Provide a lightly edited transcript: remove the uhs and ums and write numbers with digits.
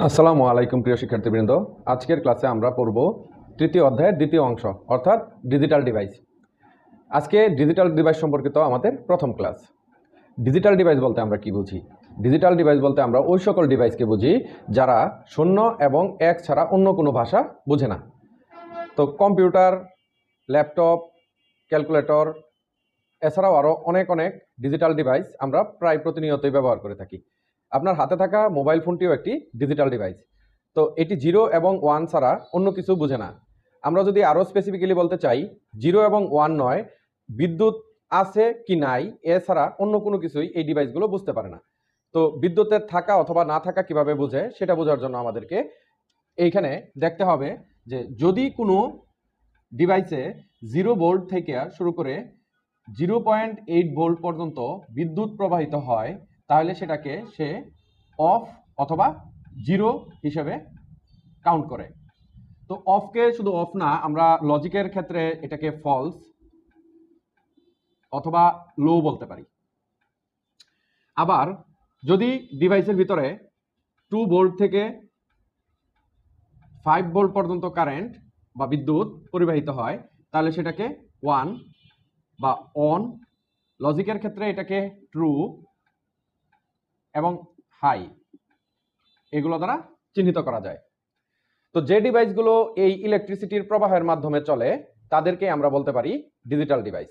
আসসালামু আলাইকুম প্রিয় শিক্ষার্থীবৃন্দ। আজকের ক্লাসে আমরা পড়ব তৃতীয় অধ্যায়ের দ্বিতীয় অংশ অর্থাৎ ডিজিটাল ডিভাইস। আজকে ডিজিটাল ডিভাইস সম্পর্কিত আমাদের প্রথম ক্লাস। ডিজিটাল ডিভাইস বলতে আমরা কি বুঝি? ডিজিটাল ডিভাইস বলতে আমরা ওই সকল ডিভাইসকে বুঝি যারা শূন্য এবং এক ছাড়া অন্য কোনো ভাষা বোঝে না। তো কম্পিউটার, ল্যাপটপ, ক্যালকুলেটর এছাড়াও আরও অনেক ডিজিটাল ডিভাইস আমরা প্রায় প্রতিনিয়তই ব্যবহার করে থাকি। আপনার হাতে থাকা মোবাইল ফোনটিও একটি ডিজিটাল ডিভাইস। তো এটি 0 এবং 1 ছাড়া অন্য কিছু বুঝে না। আমরা যদি আরও স্পেসিফিক্যালি বলতে চাই, 0 এবং 1 নয়, বিদ্যুৎ আছে কি নাই এছাড়া অন্য কোনো কিছুই এই ডিভাইসগুলো বুঝতে পারে না। তো বিদ্যুতের থাকা অথবা না থাকা কিভাবে বোঝে সেটা বোঝার জন্য আমাদেরকে এইখানে দেখতে হবে যে যদি কোনো ডিভাইসে 0 ভোল্ট থেকে শুরু করে 0.8 ভোল্ট পর্যন্ত বিদ্যুৎ প্রবাহিত হয় তাহলে সেটাকে সে অফ অথবা জিরো হিসেবে কাউন্ট করে। তো অফকে শুধু অফ না, আমরা লজিকের ক্ষেত্রে এটাকে ফলস অথবা লো বলতে পারি। আবার যদি ডিভাইসের ভিতরে 2 ভোল্ট থেকে 5 ভোল্ট পর্যন্ত কারেন্ট বা বিদ্যুৎ পরিবাহিত হয় তাহলে সেটাকে 1 বা অন, লজিকের ক্ষেত্রে এটাকে ট্রু এবং হাই, এগুলো দ্বারা চিহ্নিত করা যায়। তো যে ডিভাইসগুলো এই ইলেকট্রিসিটির প্রবাহের মাধ্যমে চলে তাদেরকে আমরা বলতে পারি ডিজিটাল ডিভাইস।